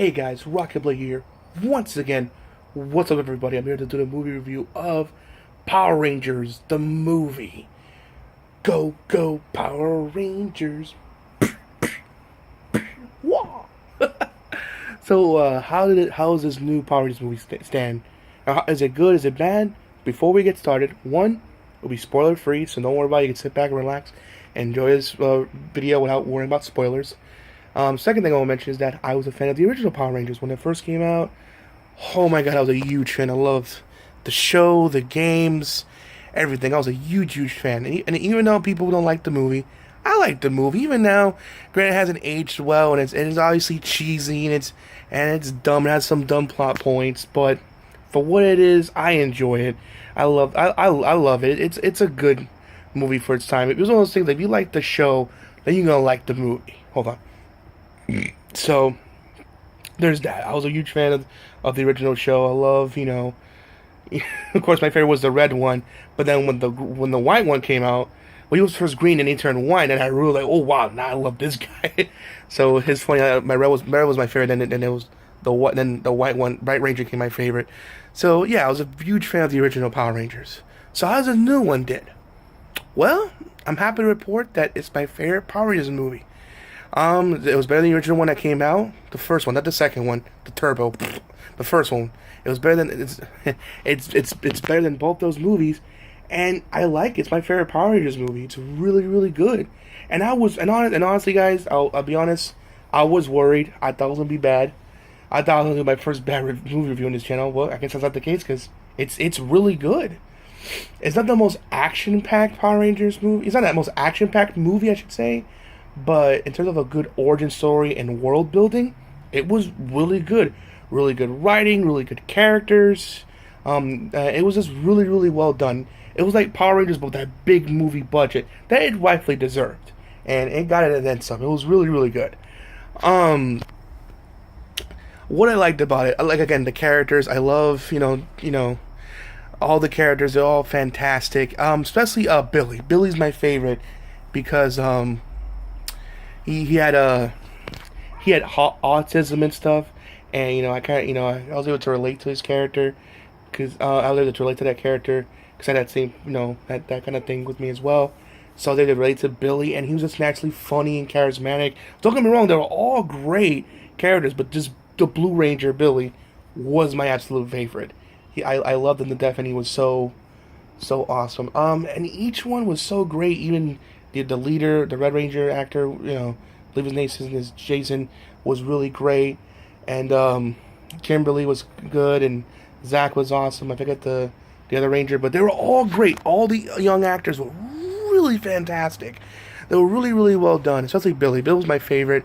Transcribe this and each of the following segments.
Hey guys, Rockingtheblade here. Once again, what's up everybody? I'm here to do the movie review of Power Rangers, the movie. Go, go, Power Rangers. Wah! So, how is this new Power Rangers movie stand? Is it good? Is it bad? Before we get started, one, it'll be spoiler free, so don't worry about it. You can sit back and relax and enjoy this video without worrying about spoilers. Second thing I want to mention is that I was a fan of the original Power Rangers when it first came out. Oh my god, I was a huge fan. I loved the show, the games, everything. I was a huge, huge fan. And even though people don't like the movie, I like the movie. Even now, granted, it hasn't aged well, and it's obviously cheesy, and it's dumb. It has some dumb plot points, but for what it is, I enjoy it. I love it. It's a good movie for its time. It was one of those things, like, if you like the show, then you're gonna like the movie. Hold on. So, there's that. I was a huge fan of the original show. I love, of course, my favorite was the red one. But then when the white one came out, well, he was first green and he turned white, and I really like, oh wow, now I love this guy. So it's funny. My red was my favorite, then it was the white one, Bright Ranger, became my favorite. So yeah, I was a huge fan of the original Power Rangers. So how's the new one did? Well, I'm happy to report that it's my favorite Power Rangers movie. It was better than the original one that came out. The first one, not the second one, the Turbo. The first one. It was better than it's better than both those movies, and I like it. It's my favorite Power Rangers movie. It's really, really good. And honestly, guys, I'll be honest. I was worried. I thought it was gonna be bad. I thought it was gonna be my first bad movie review on this channel. Well, I guess that's not the case because it's really good. It's not the most action-packed Power Rangers movie. It's not that most action-packed movie, I should say. But in terms of a good origin story and world building, it was really good. Really good writing, really good characters. It was just really, really well done. It was like Power Rangers, but with that big movie budget that it rightfully deserved, and it got it and then some. It was really, really good. What I liked about it, I like, again, the characters. I love, all the characters. They're all fantastic. Especially Billy. Billy's my favorite because He had autism and stuff, and I was able to relate to his character because I was able to relate to that character because I had that same that kind of thing with me as well. So I was able to relate to Billy, and he was just naturally funny and charismatic. Don't get me wrong; they were all great characters, but just the Blue Ranger Billy was my absolute favorite. I loved him to death, and he was so awesome. And each one was so great, even. The leader, the Red Ranger actor, I believe his name is Jason, was really great, and Kimberly was good, and Zach was awesome. I forget the other Ranger, but they were all great. All the young actors were really fantastic. They were really, really well done, especially Billy. Bill was my favorite.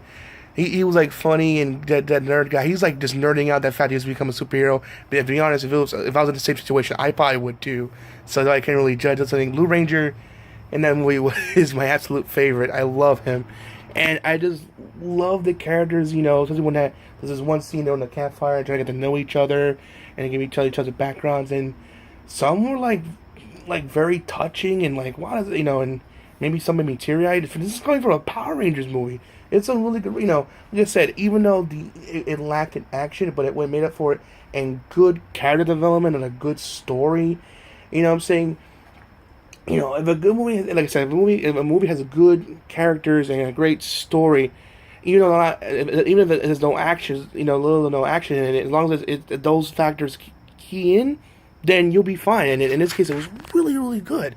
He was like funny and that nerd guy. He's like just nerding out that fact he has become a superhero. But to be honest, if I was in the same situation, I probably would too. So I can't really judge. That's something. Blue Ranger in that movie is my absolute favorite. I love him, and I just love the characters. Especially when there's this one scene on the campfire trying to get to know each other and give each other backgrounds, and some were like very touching and like, why does it, and maybe some made me teary-eyed. This is coming from a Power Rangers movie. It's a really good, like I said, even though it lacked in action, but it made up for it in good character development and a good story. I'm saying. If a good movie, like I said, if a movie has good characters and a great story, even if it has no action, little or no action in it, as long as those factors key in, then you'll be fine. And in this case, it was really, really good.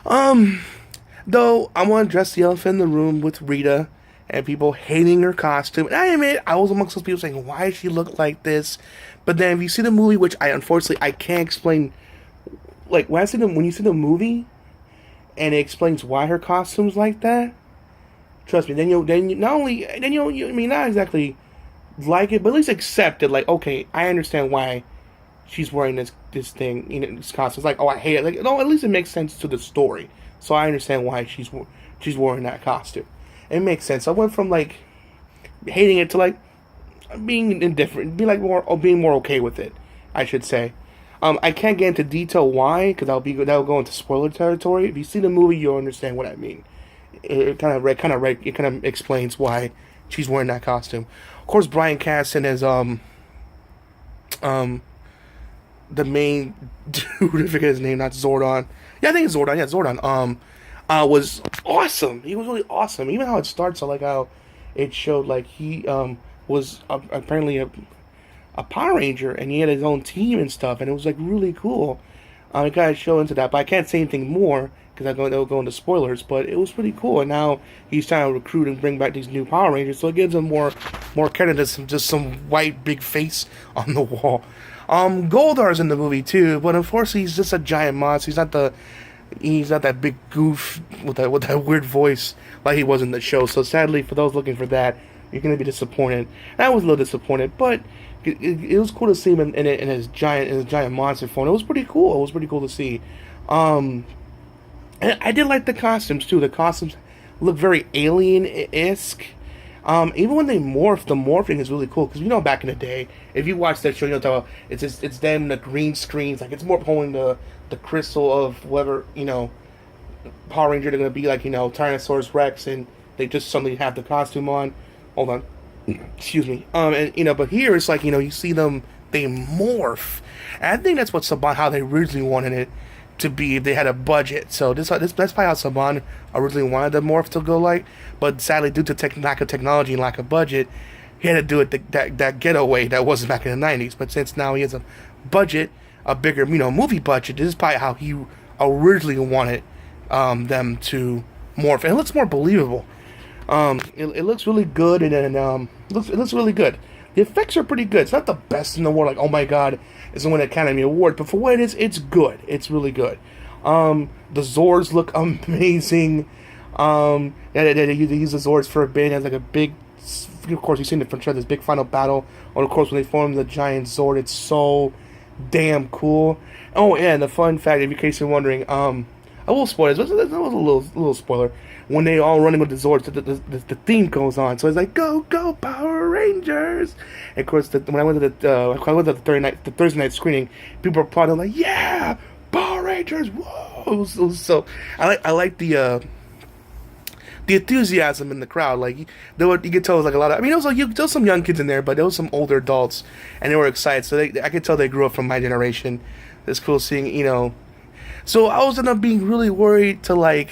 Though I want to address the elephant in the room with Rita and people hating her costume. And I admit, I was amongst those people saying, "Why does she look like this?" But then, if you see the movie, which unfortunately I can't explain. Like when you see the movie, and it explains why her costume's like that, trust me. Then you not exactly like it, but at least accept it. Like, okay, I understand why she's wearing this thing, this costume. It's like, oh, I hate it. Like, no, at least it makes sense to the story. So I understand why she's wearing that costume. It makes sense. I went from like hating it to like being indifferent, being more okay with it, I should say. I can't get into detail why, because that'll go into spoiler territory. If you see the movie, you'll understand what I mean. It kind of explains why she's wearing that costume. Of course, Bryan Cranston is um the main dude. I forget his name, not Zordon. Yeah, I think it's Zordon. Yeah, Zordon. Was awesome. He was really awesome. Even how it starts, I like how it showed like he was apparently a Power Ranger and he had his own team and stuff, and it was like really cool. I gotta show into that, but I can't say anything more because they'll go into spoilers. But it was pretty cool, and now he's trying to recruit and bring back these new Power Rangers, so it gives him more credit than just some white big face on the wall. Goldar's in the movie too, but unfortunately he's just a giant monster. He's not that big goof with that weird voice like he was in the show. So sadly, for those looking for that, you're gonna be disappointed. And I was a little disappointed, but it was cool to see him in his giant monster form. It was pretty cool. It was pretty cool to see. And I did like the costumes too. The costumes look very alien-esque. Even when they morph, the morphing is really cool because back in the day, if you watch that show, it's them the green screens, like it's more pulling the crystal of whoever Power Ranger they're gonna be, like Tyrannosaurus Rex, and they just suddenly have the costume on. Hold on, excuse me. And but here it's like you see them, they morph, and I think that's what Saban, how they originally wanted it to be if they had a budget. So that's probably how Saban originally wanted the morph to go like, but sadly due to lack of technology and lack of budget, he had to do it that getaway that wasn't back in the 90s. But since now he has a budget, a bigger movie budget, this is probably how he originally wanted them to morph, and it looks more believable. It looks really good, and then it looks really good. The effects are pretty good. It's not the best in the world, like, oh my god, it's going to win an Academy Award, but for what it is, it's good. It's really good. The Zords look amazing. They use the Zords for a bit. It has like a big, of course, you've seen it from this big final battle. Or of course, when they form the giant Zord, it's so damn cool. Oh, and the fun fact, in case you're wondering, I will spoil it. That was a little spoiler. When they all running with the Zords, the theme goes on. So it's like, go Power Rangers! And of course, when I went to the Thursday night screening, people were applauding like, yeah, Power Rangers! Whoa! It was so I like the enthusiasm in the crowd. Like you could tell it was like a lot of. I mean, there was some young kids in there, but there was some older adults, and they were excited. So I could tell they grew up from my generation. It's cool seeing So I was ended up being really worried to like.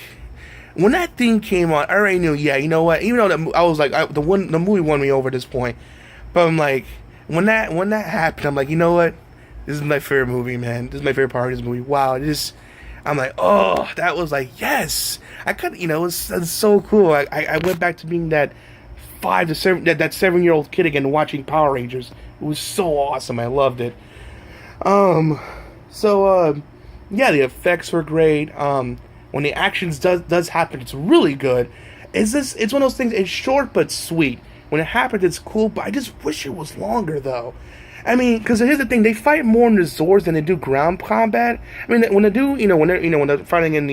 When that theme came on, I already knew, yeah, you know what? Even though I was like, the movie won me over at this point, but I'm like, when that happened, I'm like, you know what? This is my favorite movie, man. This is my favorite part of this movie. Wow, I'm like, oh, that was like, yes. I could, it was so cool. I went back to being that 5 to 7, that 7-year-old kid again, watching Power Rangers. It was so awesome. I loved it. Yeah, the effects were great. When the actions does happen, it's really good. It's one of those things, it's short but sweet. When it happens, it's cool, but I just wish it was longer, though. I mean, because here's the thing, they fight more in the Zords than they do ground combat. I mean, when they're fighting in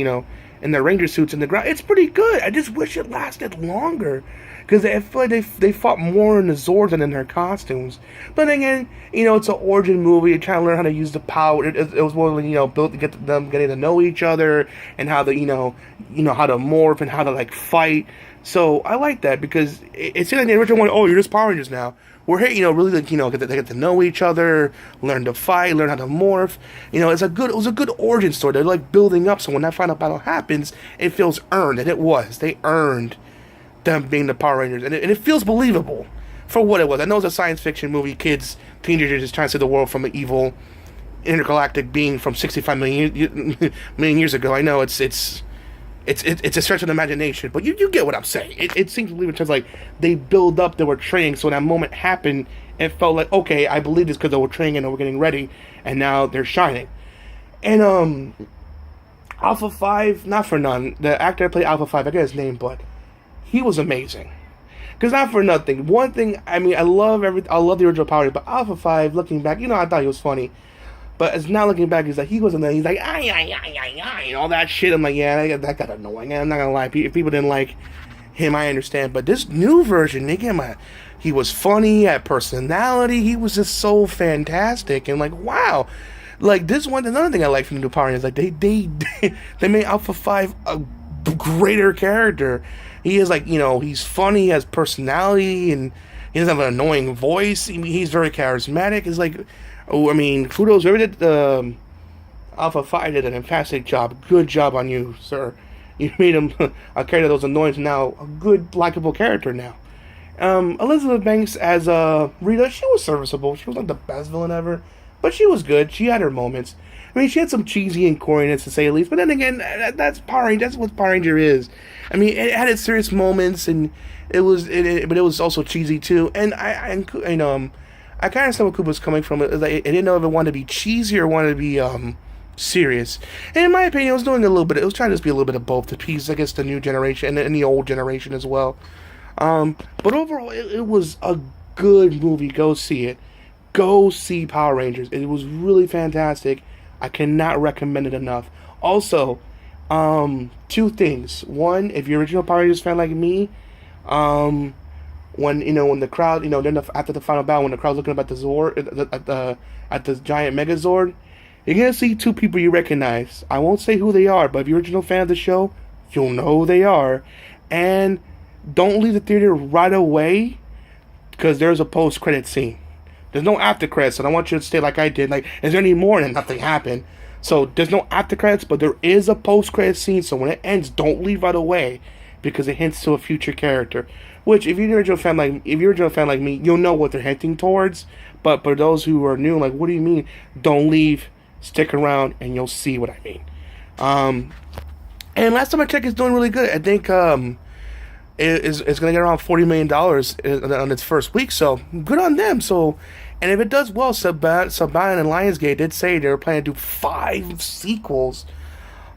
their Ranger suits in the ground, it's pretty good. I just wish it lasted longer. Because I feel like they fought more in the Zords than in their costumes. But again, it's an origin movie. You're trying to learn how to use the power. It was more like, built to get them getting to know each other and how to, how to morph and how to like fight. So I like that because it's like the original one. Oh, you're just Power Rangers now. We're here, really like, they get to know each other, learn to fight, learn how to morph. It was a good origin story. They're like building up. So when that final battle happens, it feels earned, and it was. They earned them being the Power Rangers, and it feels believable for what it was. I know it's a science fiction movie, teenagers just trying to save the world from an evil intergalactic being from 65 million years ago. I know it's a stretch of the imagination, but you get what I'm saying. It seems believable in terms of like they build up, they were training, so when that moment happened, it felt like, okay, I believe this because they were training and they were getting ready, and now they're shining. And Alpha 5, not for none, the actor that played Alpha 5, I forget his name, but he was amazing. Because not for nothing. One thing, I mean, I love the original Power Rangers, but Alpha 5, looking back, I thought he was funny. But as now looking back, he's like, he wasn't there. He's like, and all that shit. I'm like, yeah, that got annoying. I'm not gonna lie. If people didn't like him, I understand. But this new version, they gave him he was funny, he had personality. He was just so fantastic. And like, wow. Like, another thing I like from the new Power Rangers, like, they made Alpha 5 a greater character. He is like, he's funny, he has personality, and he doesn't have an annoying voice. He's very charismatic. It's like, oh, I mean, kudos, whoever did Alpha Phi did a fantastic job. Good job on you, sir. You made him a character that was annoying, now a good, likable character now. Elizabeth Banks as Rita, she was serviceable. She was not the best villain ever, but she was good. She had her moments. I mean, she had some cheesy and corniness to say the least, but then again, that's Power Ranger. That's what Power Ranger is. I mean, it had its serious moments, and but it was also cheesy too. And I kind of understand where Koopa's coming from. It didn't know if it wanted to be cheesy or wanted to be serious. And in my opinion, it was doing a little bit. It was trying to just be a little bit of both to appease, I guess, the new generation and the old generation as well. But overall, it was a good movie. Go see it. Go see Power Rangers. It was really fantastic. I cannot recommend it enough. Also, two things. One, if you're an original Power Rangers fan like me, when the crowd, then after the final battle, when the crowd's looking up at the Zord, at the giant Megazord, you're gonna see two people you recognize. I won't say who they are, but if you're an original fan of the show, you'll know who they are. And don't leave the theater right away, because there's a post-credit scene. There's no after credits, so I don't want you to stay like I did. Like, is there any more? And nothing happened. So there's no after credits, but there is a post-credit scene. So when it ends, don't leave right away, because it hints to a future character. Which, if you're an original fan like me, you'll know what they're hinting towards. But for those who are new, like, what do you mean? Don't leave. Stick around, and you'll see what I mean. And last time I checked, it's doing really good. I think it's going to get around $40 million on its first week, so good on them. So, and if it does well, Saban and Lionsgate did say they were planning to do 5 sequels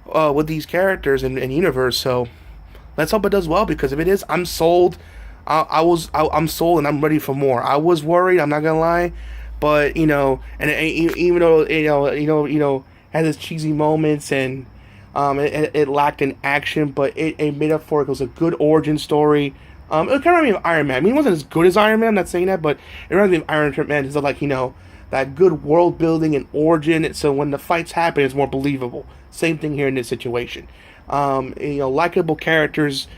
with these characters in universe. So let's hope it does well, because if it is, I'm sold. I'm sold, and I'm ready for more. I was worried, I'm not gonna lie, but and even though had its cheesy moments, and it lacked in action, but it made up for it. It was a good origin story. It kind of reminded me of Iron Man. I mean, it wasn't as good as Iron Man, I'm not saying that, but it reminded me of Iron Man. It's like, that good world building and origin. So when the fights happen, it's more believable. Same thing here in this situation. Likable characters,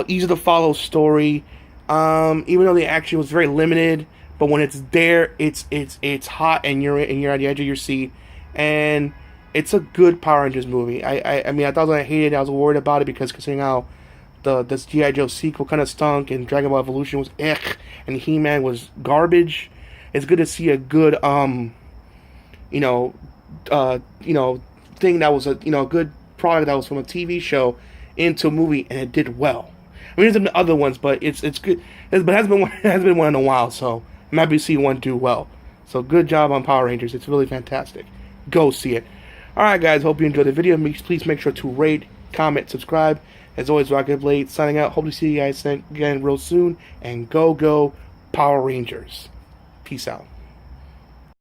easy to follow story. Even though the action was very limited, but when it's there, it's hot, and you're at the edge of your seat, and it's a good Power Rangers movie. I mean, I thought I hated it. I was worried about it, because considering how this G.I. Joe sequel kind of stunk, and Dragon Ball Evolution was and He-Man was garbage. It's good to see a good thing that was a good product that was from a TV show into a movie, and it did well. I mean, there's been other ones, but it's good. But it hasn't been one in a while, so I'm happy to see one do well. So good job on Power Rangers. It's really fantastic. Go see it. Alright guys, hope you enjoyed the video. Please make sure to rate, comment, subscribe. As always, Rockingtheblade signing out. Hope to see you guys again real soon. And go Power Rangers. Peace out.